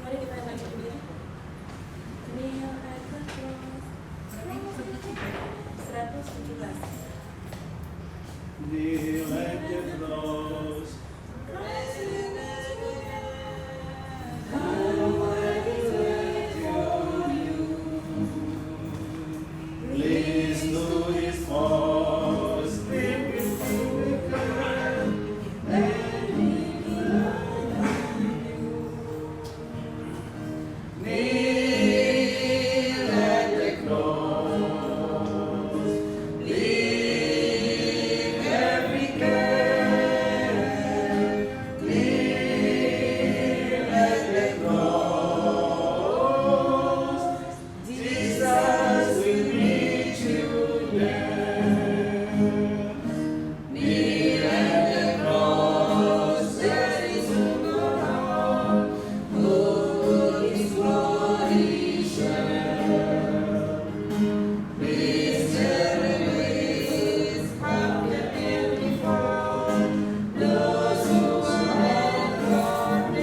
Mari kita bangkit berdiri. Kneel at the cross. 117. Kneel at the cross. Please do his cause. Kneel at the cross. Leave every care. Kneel at the cross. Jesus will meet you there. Kneel at the cross. There is no God who His glory share. Please celebrate how the beautiful those who are gone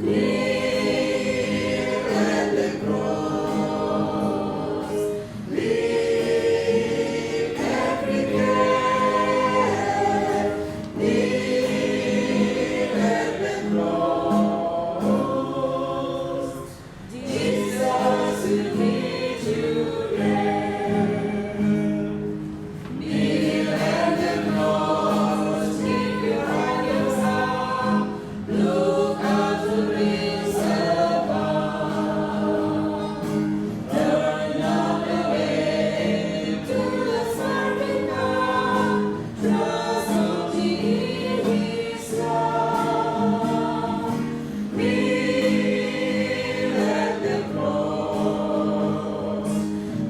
Kneel at the cross. Leave every care. Kneel at the cross. Jesus will meet you there. Kneel at the cross. Keep your eyes up. Look out to hills above. Turn not away to the serving God. Trust only in His love. Kneel at the cross.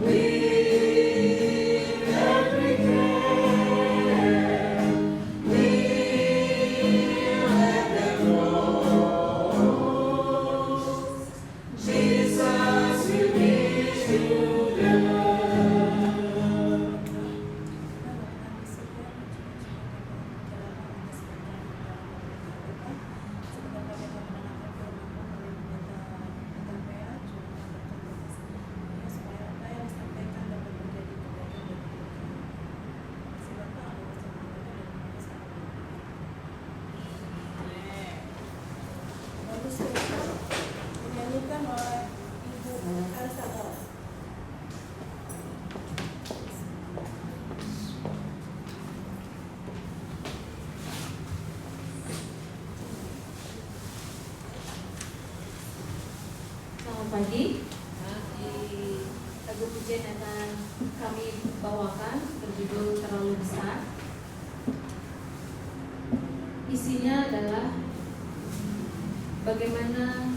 Leave every care. Kneel at the cross. Jesus will meet you there. Dinyanyikan oleh Ibu Elsa Ol. Selamat pagi. Di lagu pujian yang akan kami bawakan berjudul Terlalu Besar. Isinya adalah bagaimana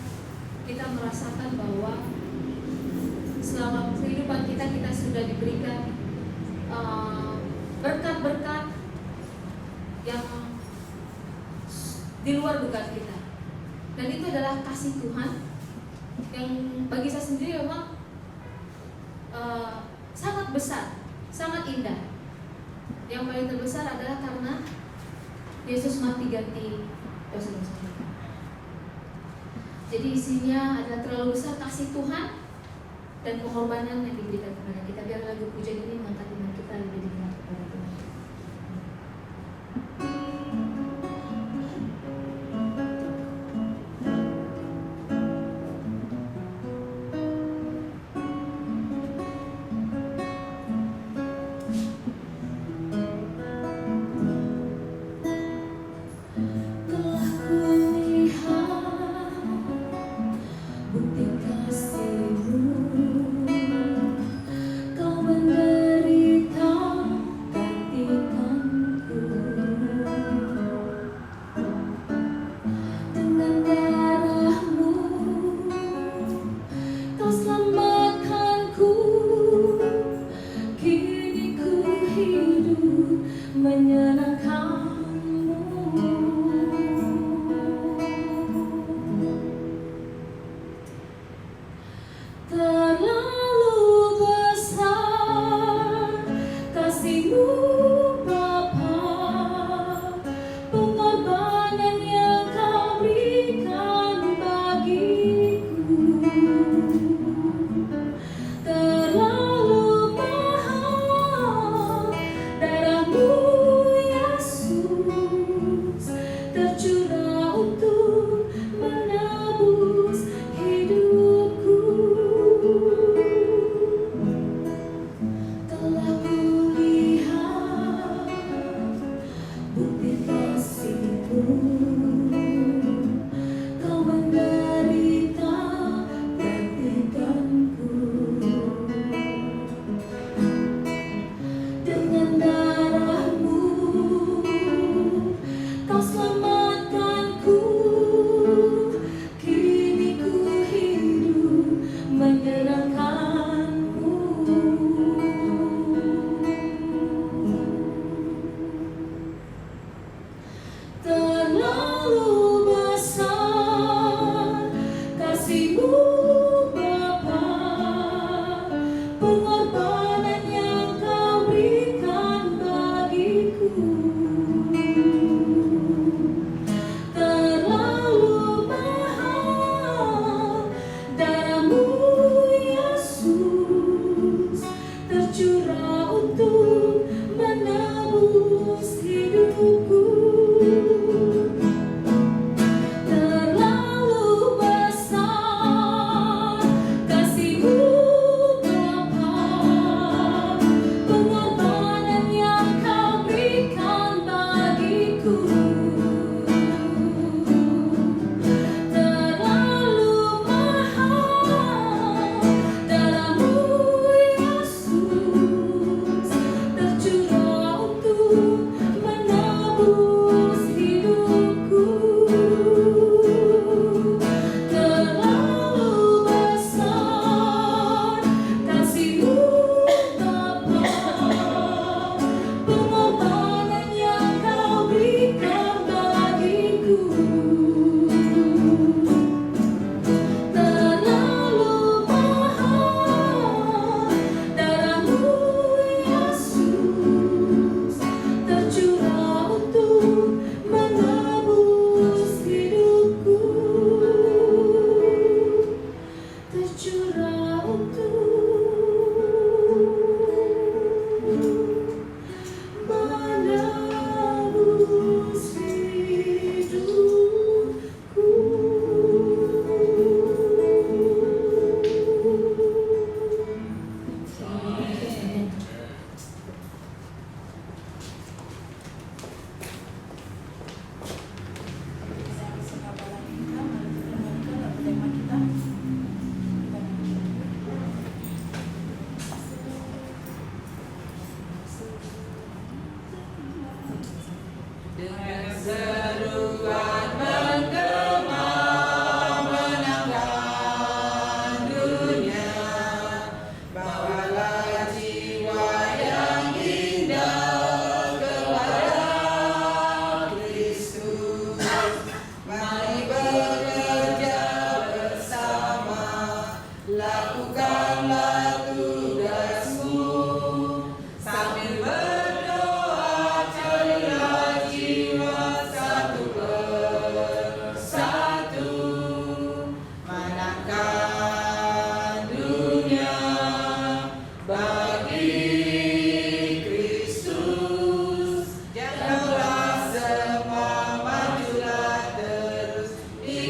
kita merasakan bahwa selama kehidupan kita sudah diberikan berkat-berkat yang di luar dugaan kita, dan itu adalah kasih Tuhan yang bagi saya sendiri memang sangat besar, sangat indah. Yang paling terbesar adalah karena Yesus mati ganti dosa-dosa kita. Jadi isinya adalah terlalu besar kasih Tuhan dan pengorbanan yang diberikan kepada kita. Biar lagu pujian ini mengangkat iman kita lebih dekat kepada Tuhan. Telah kulihat bukti kasih-Mu, Kau menderita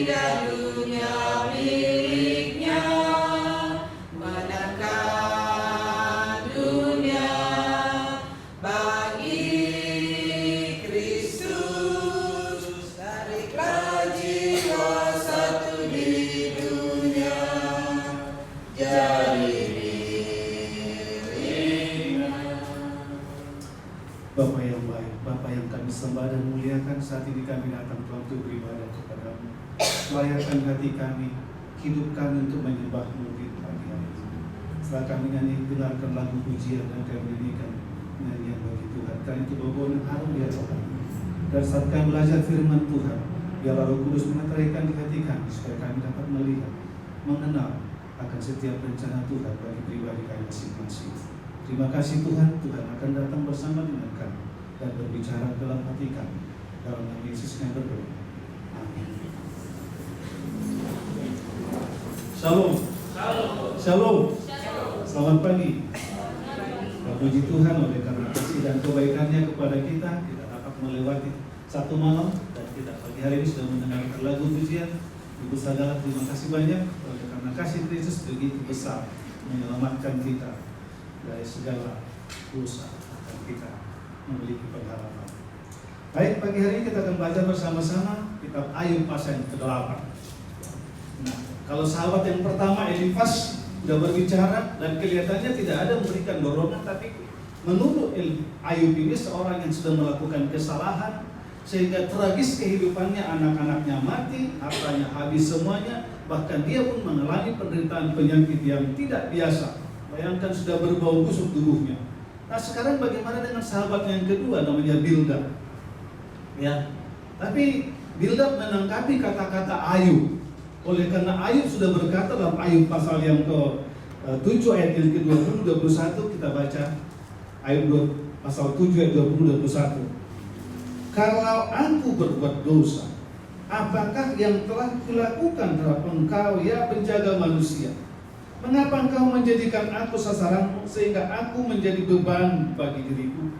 dan dunia miliknya, menangkan dunia bagi Kristus. Tariklah jiwa satu di dunia, jadi miliknya. Bapa yang baik, Bapa yang kami sembah dan muliakan, saat ini kami datang Tuhan untuk beribadah kepadamu. Layakkan hati kami, hidup kami untuk menyembah-Mu di pagi hari ini. Setelah kami nyanyi, dengarkan lagu pujian dan kami nyanyikan nyanyian bagi Tuhan. Karena itu bau yang harum di hati kami. Dan saat kami belajar firman Tuhan, biarlah Roh Kudus menetraikan di hati kami supaya kami dapat melihat, mengenal akan setiap rencana Tuhan bagi pribadi kami masing-masing. Terima kasih Tuhan, Tuhan akan datang bersama dengan kami dan berbicara dalam hati kami. Dalam nama Yesus kami berdoa. Amin. Shalom. Shalom. Selamat pagi. Puji Tuhan, oleh karena kasih dan kebaikannya kepada kita dapat melewati satu malam dan kita pagi hari ini sudah mendengarkan lagu pujian. Ibu saudara, terima kasih banyak oleh karena kasih Kristus begitu besar menyelamatkan kita dari segala dosa dan kita memiliki pengharapan. Baik, pagi hari ini kita akan belajar bersama-sama kitab Ayub pasal yang ke-8. Nah, kalau sahabat yang pertama Elifas sudah berbicara dan kelihatannya tidak ada memberikan dorongan, tapi menurut Ayub ini seorang yang sudah melakukan kesalahan sehingga tragis kehidupannya, anak-anaknya mati, hartanya habis semuanya, bahkan dia pun mengalami penderitaan penyakit yang tidak biasa. Bayangkan sudah berbau busuk tubuhnya. Nah, sekarang bagaimana dengan sahabat yang kedua namanya Bildad? Ya, tapi Bildad menanggapi kata-kata Ayub. Oleh karena Ayub sudah berkata dalam Ayub pasal yang ke-7 ayat yang ke-20 21, kita baca Ayub pasal 7 ayat 20 21. Kalau aku berbuat dosa, apakah yang telah kulakukan terhadap engkau ya penjaga manusia? Mengapa engkau menjadikan aku sasaranmu sehingga aku menjadi beban bagi diriku?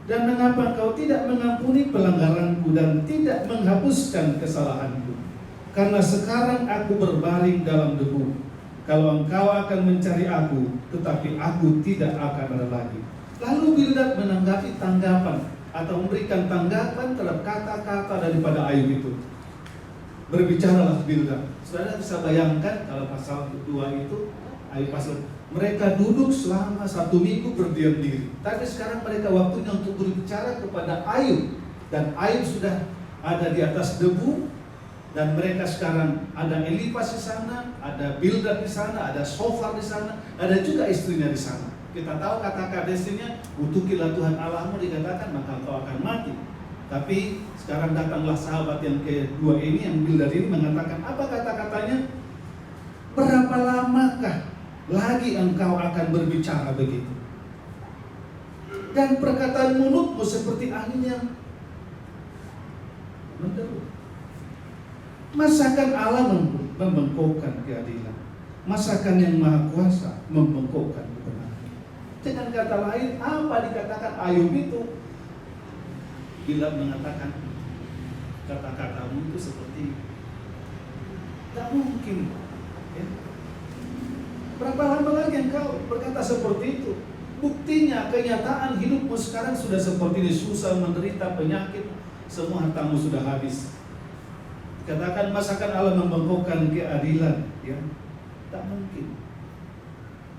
Dan mengapa engkau tidak mengampuni pelanggaranku dan tidak menghapuskan kesalahanku? Karena sekarang aku berbaring dalam debu. Kalau engkau akan mencari aku, tetapi aku tidak akan ada lagi. Lalu Bildad menanggapi tanggapan atau memberikan tanggapan terhadap kata-kata daripada Ayub itu. Berbicaralah Bildad. Saudara bisa bayangkan kalau pasal kedua itu Ayub pasal mereka duduk selama 1 minggu berdiam diri. Tapi sekarang mereka waktunya untuk berbicara kepada Ayub, dan Ayub sudah ada di atas debu, dan mereka sekarang ada Elifas di sana, ada Bildad di sana, ada Sofar di sana, ada juga istrinya di sana. Kita tahu kata-kata istrinya, "Utukilah Tuhan Allahmu," dikatakan maka kau akan mati. Tapi sekarang datanglah sahabat yang kedua ini, yang Bildad ini mengatakan, apa kata-katanya? Berapa lamakah lagi engkau akan berbicara begitu? Dan perkataan mulutmu seperti angin yang menderu. Masakan Allah membengkokkan keadilan? Masakan yang Maha Kuasa membengkokkan kebenaran? Dengan kata lain, apa dikatakan Ayub itu? Bildad mengatakan, kata-katamu itu seperti tak mungkin. Ya. Berapa lama lagi engkau berkata seperti itu? Buktinya, kenyataan hidupmu sekarang sudah seperti ini, susah, menderita, penyakit, semua hartamu sudah habis. Katakan masakan Allah membengkokkan keadilan, ya? Tak mungkin.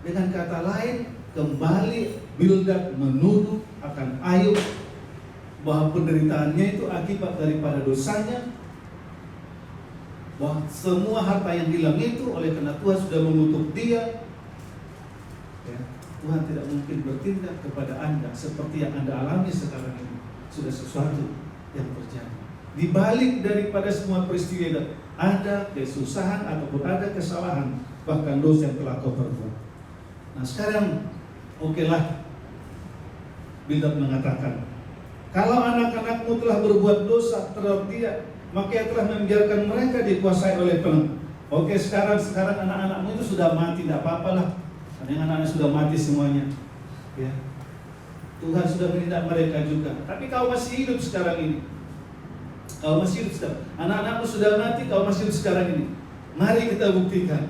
Dengan kata lain, kembali Bildad menuduh akan Ayub bahwa penderitaannya itu akibat daripada dosanya, bahwa semua harta yang hilang itu oleh karena Tuhan sudah mengutuk dia. Ya, Tuhan tidak mungkin bertindak kepada Anda seperti yang Anda alami sekarang ini. Sudah sesuatu yang terjadi. Di balik daripada semua peristiwa itu ada kesusahan ataupun ada kesalahan, bahkan dosa yang telah kau perbuat. Nah sekarang, okelah, Bildad mengatakan, kalau anak-anakmu telah berbuat dosa terhadap dia, maka ia telah membiarkan mereka dikuasai oleh pelengkap. Oke, sekarang anak-anakmu itu sudah mati, tidak apa-apalah. Karena anak-anak sudah mati semuanya. Ya. Tuhan sudah menindak mereka juga. Tapi kau masih hidup sekarang ini. Kau masih hidup sekarang. Anak-anakmu sudah mati, kau masih hidup sekarang ini. Mari kita buktikan.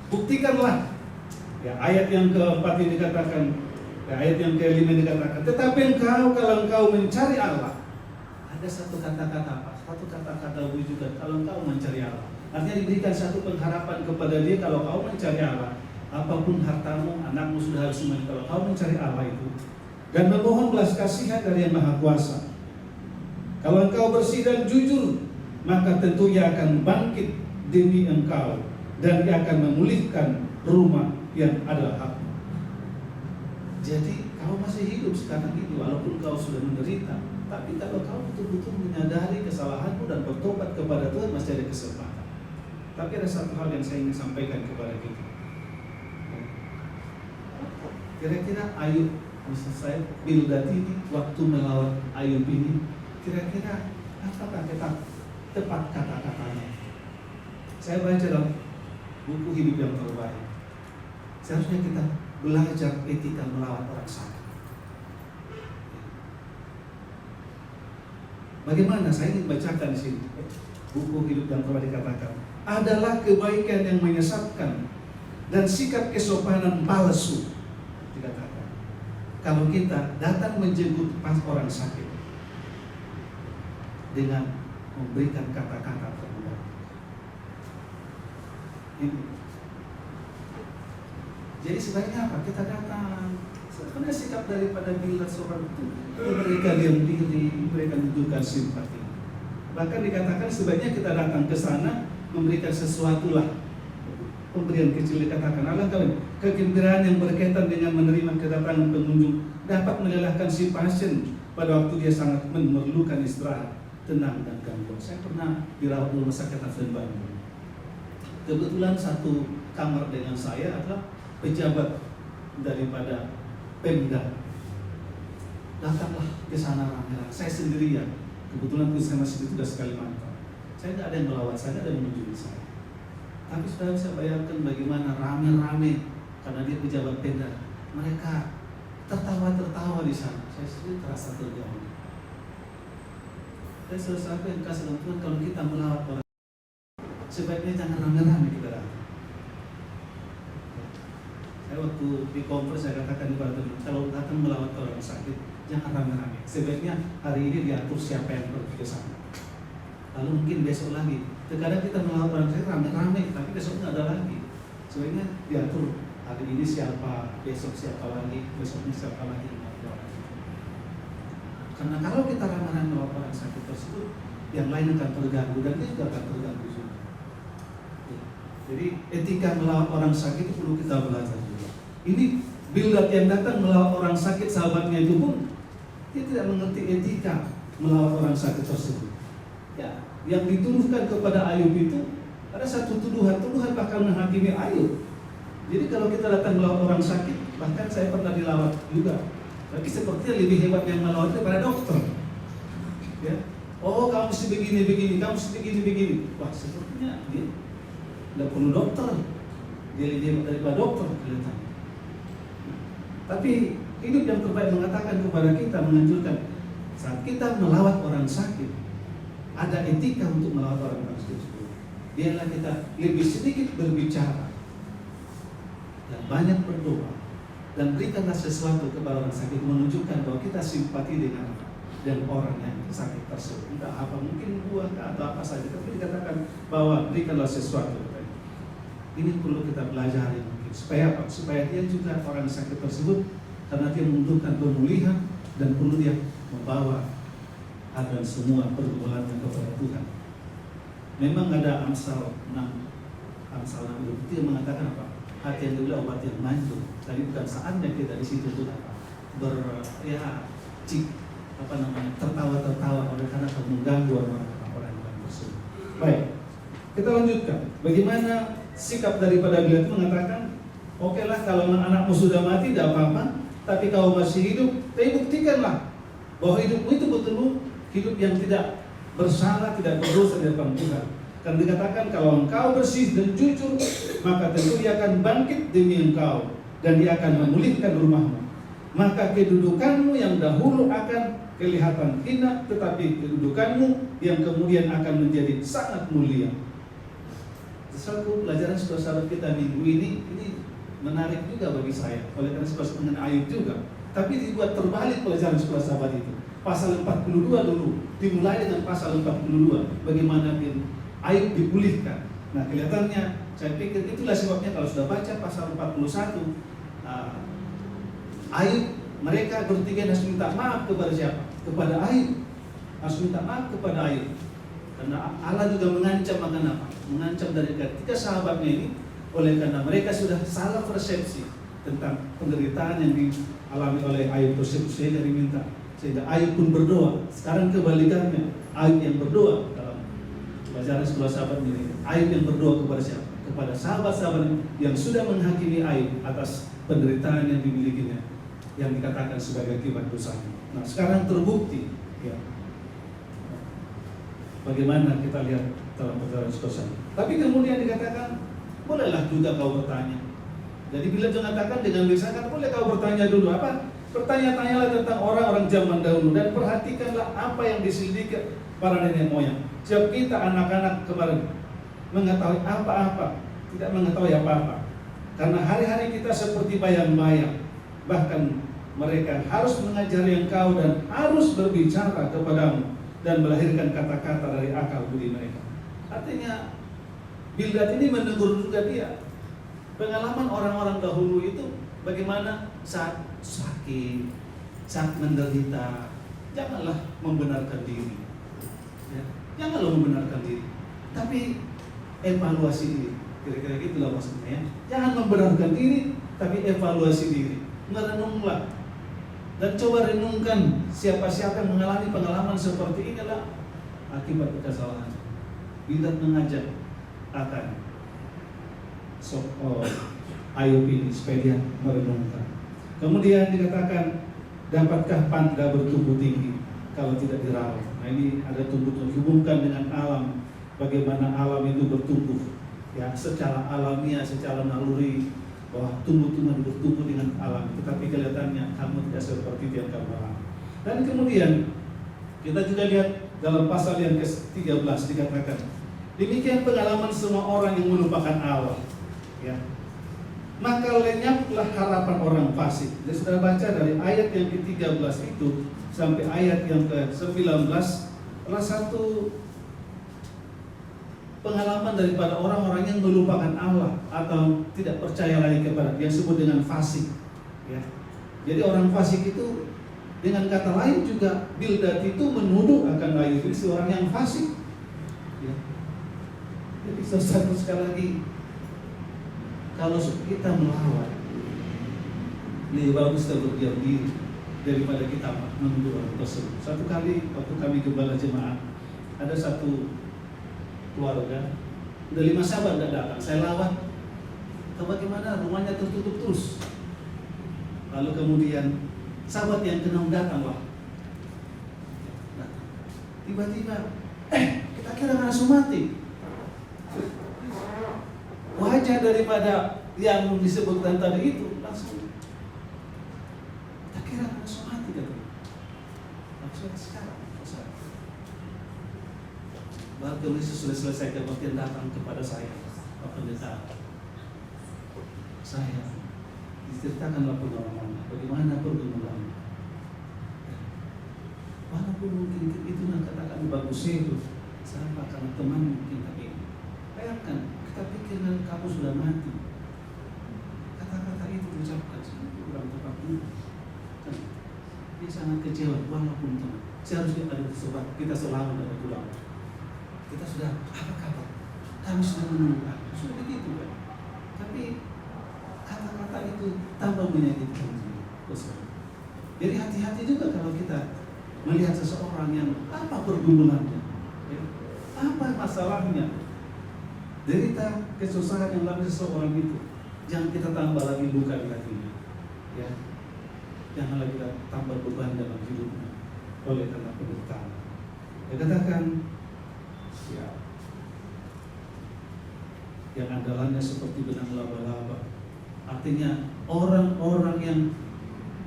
Buktikanlah. Ya, ayat yang keempat ini dikatakan, ya, ayat yang kelima ini dikatakan, tetapi engkau, kalau engkau mencari Allah, ada satu kata-kata apa? Satu kata-kata wujudan, kalau engkau mencari Allah. Artinya diberikan satu pengharapan kepada dia, kalau kau mencari Allah, apapun hartamu, anakmu sudah harus mati. Kalau kau mencari Allah itu, dan memohon belas kasihan dari Yang Maha Kuasa. Kalau engkau bersih dan jujur, maka tentu Ia akan bangkit demi engkau, dan Ia akan memulihkan rumah yang adalah hakmu. Jadi kau masih hidup sekarang ini walaupun kau sudah menderita, tapi kalau kau betul-betul menyadari kesalahanmu dan bertobat kepada Tuhan, masih ada kesempatan. Tapi ada satu hal yang saya ingin sampaikan kepada kita. Kira-kira Ayub, maksud saya Bildad ini waktu melawan Ayub ini, kira-kira apakah tepat kata-katanya? Saya baca dalam buku Hidup yang Terbaik. Seharusnya kita belajar etika melawan orang sakit. Bagaimana? Saya ingin bacakan di sini. Buku Hidup yang Terbaik dikatakan, adalah kebaikan yang menyesatkan dan sikap kesopanan palsu. Dikatakan, kalau kita datang menjemput pas orang sakit dengan memberikan kata-kata terbuka. Ini. Jadi sebaiknya apa? Kita datang. Sebenarnya sikap daripada Bildad seorang itu, mereka diam diri, mereka menunjukkan simpati. Bahkan dikatakan sebaiknya kita datang ke sana memberikan sesuatu lah. Pemberian kecil dikatakan, alangkah kegembiraan yang berkaitan dengan menerima kedatangan pengunjung dapat melelahkan si pasien pada waktu dia sangat memerlukan istirahat, tenang dan gangguan. Saya pernah dirawat di rumah sakit Hafsan Bandung. Kebetulan satu kamar dengan saya adalah pejabat daripada Pemda. Datanglah ke sana ramai-ramai. Saya sendirian. Kebetulan saya masih bertugas Kalimantan. Saya tidak ada yang melawat saya, tidak ada yang mengunjungi saya. Tapi sudah saya bayangkan bagaimana ramai-ramai karena dia pejabat Pemda. Mereka tertawa-tertawa di sana. Saya sendiri terasa terganggu. Saya selalu sampaikan kasih Tuhan, kalau kita melawat orang, sebaiknya jangan rame-rame kita datang. Saya waktu di konferensi saya katakan kepada teman, kalau datang melawat orang sakit, jangan rame-rame. Sebaiknya hari ini diatur siapa yang pergi ke sana. Lalu mungkin besok lagi. Terkadang kita melawat orang sakit rame-rame, tapi besok nggak ada lagi. Sebaiknya diatur hari ini siapa, besok siapa lagi, besoknya siapa lagi. Karena kalau kita rame-rame melawat orang sakit tersebut, yang lain akan terganggu dan dia juga akan terganggu juga. Jadi etika melawat orang sakit itu perlu kita belajar juga. Ini Bildad yang datang melawat orang sakit, sahabatnya itu pun dia tidak mengerti etika melawat orang sakit tersebut. Ya, yang dituduhkan kepada Ayub itu ada satu tuduhan bakal menghakimi Ayub. Jadi kalau kita datang melawat orang sakit, bahkan saya pernah dilawat juga. Tapi sepertinya lebih hebat yang melawat daripada dokter. Ya, oh kamu mesti begini, kamu mesti begini. Wah, sepertinya dia tidak perlu dokter, dia lebih hebat daripada dokter kelihatan. Tapi Hidup yang Terbaik mengatakan kepada kita, menganjurkan saat kita melawat orang sakit, ada etika untuk melawat orang sakit. Biarlah kita lebih sedikit berbicara dan banyak berdoa, dan berikanlah sesuatu kepada orang sakit, menunjukkan bahwa kita simpati dengan orang yang sakit tersebut. Entah apa, mungkin buah atau apa saja, tapi dikatakan bahwa berikanlah sesuatu. Ini perlu kita pelajari mungkin. Supaya apa? Supaya dia juga orang sakit tersebut, karena dia membutuhkan pemulihan dan perlu dia membawa agar semua pergumulannya kepada Tuhan. Memang ada Amsal 6 itu yang mengatakan apa? Hati yang gembira obat yang manjur. Tapi bukan saatnya kita di situ tuh apa? Tertawa-tertawa oleh karena mengganggu orang tersebut. Baik, kita lanjutkan. Bagaimana sikap daripada Bildad itu mengatakan, oke lah kalau anakmu sudah mati tidak apa-apa, tapi kau masih hidup, tapi buktikanlah bahwa hidupmu itu betul-betul hidup yang tidak bersalah, tidak berdosa di depan Tuhan. Dan dikatakan kalau engkau bersih dan jujur, maka tentu Dia akan bangkit demi engkau, dan Dia akan memulihkan rumahmu. Maka kedudukanmu yang dahulu akan kelihatan hina, tetapi kedudukanmu yang kemudian akan menjadi sangat mulia. Satu pelajaran saudara-saudara kita minggu ini menarik juga bagi saya, oleh karena sebuah mengenai Ayub juga. Tapi dibuat terbalik pelajaran saudara-sahabat itu. Pasal 42 dulu, dimulai dengan pasal 42, bagaimana Ayub dipulihkan. Nah, kelihatannya, saya pikir itulah sebabnya kalau sudah baca pasal 41, Ayub, mereka bertiga harus minta maaf kepada siapa? Kepada Ayub. Harus minta maaf kepada Ayub. Karena Allah juga mengancam akan apa? Mengancam dari ketiga sahabatnya ini, oleh karena mereka sudah salah persepsi tentang penderitaan yang dialami oleh Ayub tersebut, sehingga diminta. Sehingga Ayub pun berdoa. Sekarang kebalikannya, Ayub yang berdoa dalam pelajaran sekolah sahabat ini. Ayub yang berdoa kepada siapa? Kepada sahabat-sahabat yang sudah menghakimi Ayub atas penderitaan yang dimilikinya, yang dikatakan sebagai akibat dosanya. Nah, sekarang terbukti, ya. Bagaimana kita lihat dalam perjalanan sekolah. Tapi kemudian dikatakan, bolehlah juga kau bertanya. Jadi bila mengatakan dengan misalkan, boleh kau bertanya dulu apa? Bertanya-tanyalah tentang orang-orang zaman dahulu dan perhatikanlah apa yang diselidiki para nenek moyang. Sebab kita anak-anak kemarin mengetahui apa-apa, tidak mengetahui apa-apa. Karena hari-hari kita seperti bayang-bayang. Bahkan mereka harus mengajari engkau dan harus berbicara kepadamu dan melahirkan kata-kata dari akal budi mereka. Artinya Bildad ini menegur juga dia. Pengalaman orang-orang dahulu itu bagaimana saat sakit, saat menderita, janganlah membenarkan diri. Ya, janganlah membenarkan diri. Tapi evaluasi diri. Kira-kira itulah maksudnya ya. Jangan membenarkan diri, tapi evaluasi diri. Merenunglah dan coba renungkan siapa-siapa yang mengalami pengalaman seperti inilah akibat kesalahan. Bildad mengajak akan Ayub ini supaya dia merenungkan. Kemudian dikatakan, dapatkah panda bertumbuh tinggi kalau tidak dirawat? Nah, ini ada tumbuh-tumbuh hubungkan dengan alam, bagaimana alam itu bertumbuh ya secara alamiah, secara naluri, bahwa tumbuh-tumbuhan bertumbuh dengan alam. Tetapi kelihatannya kamu tidak seperti itu yang kamu alami. Dan kemudian kita juga lihat dalam pasal yang ke-13 dikatakan, demikian pengalaman semua orang yang melupakan Allah. Ya. Maka lenyaplah harapan orang fasik. Jadi sudah baca dari ayat yang ke-13 itu sampai ayat yang ke-19 adalah satu pengalaman daripada orang-orang yang melupakan Allah atau tidak percaya lagi kepada yang disebut dengan fasik. Ya. Jadi orang fasik itu dengan kata lain juga Bildad itu menuduh akan Ayub ini seorang yang fasik. Ya. Jadi satu sekali lagi, kalau kita melawan, lebih bagus kita berdiam diri daripada kita menuduh orang tersebut. Satu kali waktu kami gembala jemaat, ada satu keluarga, udah 5 sahabat tidak datang, saya lawan. Bagaimana rumahnya tertutup terus. Lalu kemudian sahabat yang kenal datanglah. Nah, tiba-tiba, kita kira langsung mati. Wajah daripada yang disebutkan tadi itu langsung tak kira langsung mati kan? Langsung sekarang. Baru Yesus sudah selesai kebaktian datang kepada saya, Pak Pendeta. Saya diceritakanlah pengalaman bagaimana pergumulan. Walaupun mungkin itu katakan bagus itu, sama karena teman mungkin tapi bayangkan. Kita pikirkan kamu sudah mati. Kata-kata itu diucapkan kurang tepat. Dia sangat kecewa walaupun teman. Seharusnya ada sobat kita selalu ada pulang. Kita sudah apa kabar? Kami sudah menunggu. Sudah begitu kan. Tapi kata-kata itu tambah menyakitkan. Jadi hati-hati juga kalau kita melihat seseorang yang apa pergumulannya, apa masalahnya. Derita kesusahan yang alami seseorang itu, jangan kita tambah lagi luka di hatinya, ya. Janganlah kita tambah beban dalam hidupnya oleh karena penderitaan. Dia katakan, ya, yang andalannya seperti benang laba-laba. Artinya orang-orang yang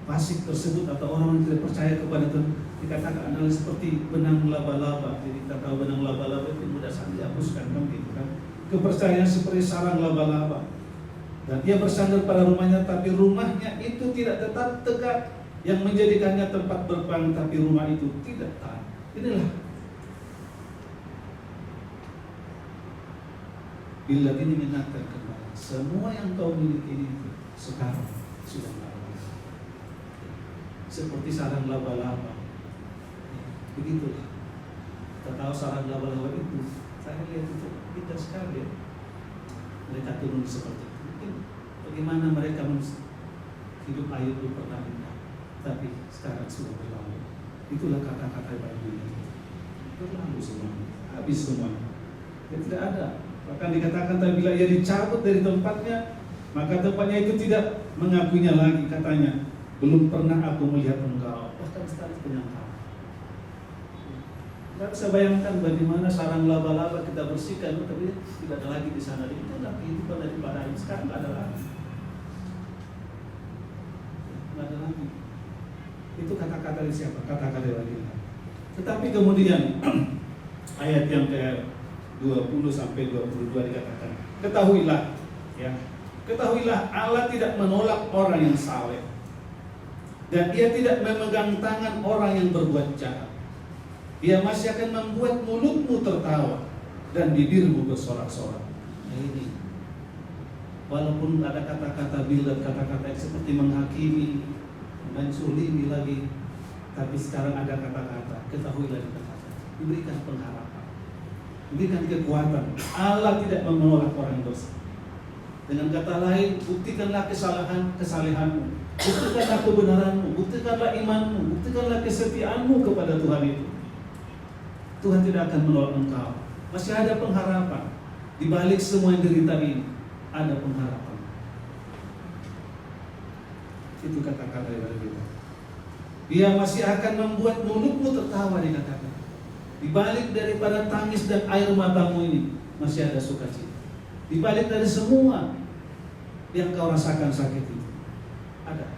fasik tersebut atau orang yang tidak percaya kepada Tuhan dikatakan adalah seperti benang laba-laba. Jadi kita tahu benang laba-laba itu mudah sekali dihapuskan kan gitu kan. Kepercayaan seperti sarang laba-laba. Dan ia bersandar pada rumahnya, tapi rumahnya itu tidak tetap tegak. Yang menjadikannya tempat berperang, tapi rumah itu tidak tahan. Inilah bila ini mengingatkan kembali, semua yang kau miliki ini sekarang sudah tidak ada. Seperti sarang laba-laba. Begitulah. Kita tahu sarang laba-laba itu, saya lihat itu indah sekali ya. Mereka turun seperti itu. Mungkin bagaimana mereka hidup Ayub itu pernah indah, tapi sekarang sudah berlalu. Itulah kata-kata Bible. Berlalu semua, habis semua. Ya, tidak ada. Bahkan dikatakan tadi bila ia dicabut dari tempatnya, maka tempatnya itu tidak mengakuinya lagi. Katanya, belum pernah aku melihat engkau, bahkan sekali pun yang tahu. Tidak bisa bayangkan bagaimana sarang laba-laba kita bersihkan, tapi tidak ada lagi di sana. Itulah kehidupan daripada Ayub. Sekarang tidak ada lagi. Tidak ada lagi. Itu kata-kata dari siapa? Kata-kata dari Allah. Tetapi kemudian ayat yang ke-20 sampai 22 dikatakan, ketahuilah, ya, ketahuilah Allah tidak menolak orang yang saleh, dan Ia tidak memegang tangan orang yang berbuat jahat. Dia masih akan membuat mulutmu tertawa dan bibirmu bersorak-sorak. Nah ini, walaupun ada kata-kata bila, kata-kata seperti menghakimi, menzulimi lagi, tapi sekarang ada kata-kata, ketahuilah dikatakan, diberikan pengharapan, diberikan kekuatan. Allah tidak menolak orang dosa. Dengan kata lain, buktikanlah kesalehanmu, buktikanlah kebenaranmu, buktikanlah imanmu, buktikanlah kesetiaanmu kepada Tuhan itu. Tuhan tidak akan menolak engkau. Masih ada pengharapan. Di balik semua yang derita ini, ada pengharapan. Itu kata-kata dari kita. Dia masih akan membuat mulutmu tertawa, dikatakan. Di balik daripada tangis dan air matamu ini, masih ada sukacita. Di balik dari semua yang kau rasakan sakit itu, ada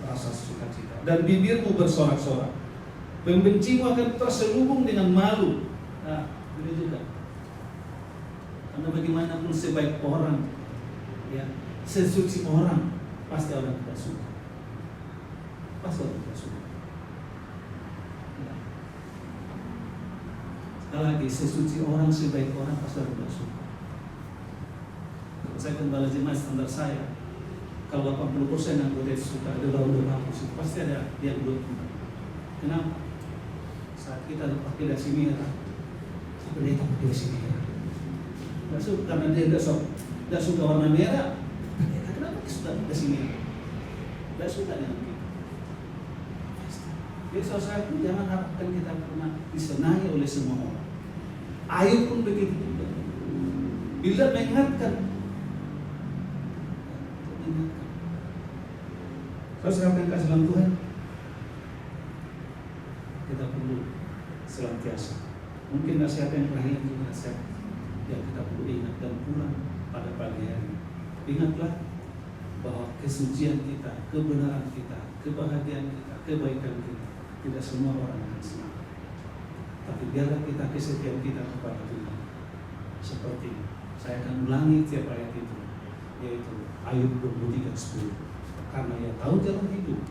rasa sukacita. Dan bibirmu bersorak-sorak. Pembencimu akan terselubung dengan malu. Nah, ini juga. Karena bagaimanapun sebaik orang, ya, sesuci orang, pasti orang tidak suka. Pasti orang tidak suka. Ya. Sekali lagi, sesuci orang, sebaik orang, pasti orang tidak suka. Kalau saya kembali jemaah standar saya, kalau 80% anggota suka, ada udah bagus, pasti ada yang belum. Kenapa? Saat kita pakai dasi merah, pendeta pakai dasi merah, nggak suka karena dia nggak suka warna merah. Kenapa dia suka dasi merah? Nggak suka dengan kita. Jadi saudara itu jangan harapkan kita pernah disenangi oleh semua orang. Ayub pun begitu juga. Bila mengingatkan, saudara yang kasih dalam Tuhan, kita perlu senantiasa. Mungkin nasihat yang terakhir juga nasihat yang kita perlu ingat dan pulang pada pagi hari. Ingatlah bahwa kesucian kita, kebenaran kita, kebahagiaan kita, kebaikan kita, tidak semua orang akan senang. Tapi biarlah kita kesetiaan kita kepada Tuhan. Seperti saya akan ulangi tiap ayat itu, yaitu Ayub 23:10. Karena ia tahu jalan hidup,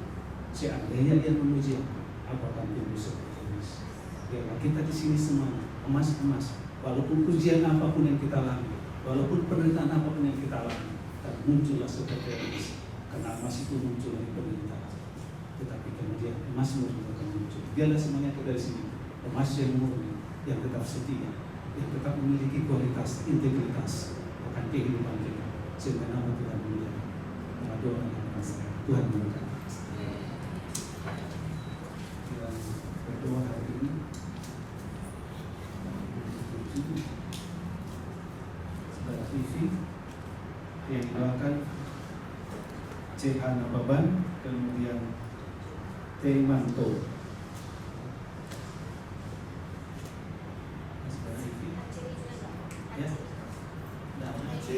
seandainya ia memuji aku akan tumbuh seperti emas. Biarlah kita di sini semuanya emas-emas. Walaupun ujian apapun yang kita alami, walaupun penderitaan apapun yang kita alami, dan muncullah seperti emas. Karena emas itu muncul dari penderitaan. Tetapi kemudian emas murni akan muncul. Biarlah semuanya kita di sini emas yang murni, yang tetap setia, yang tetap memiliki kualitas, integritas akan kehidupan kita. Sehingga nama Tuhan mulia. Doa yang Tuhan memberkati. Berdoa hari ini. Saudara Vivi yang doakan C. Hana Baban, kemudian T. Manto. Saudara Vivi, ya, C.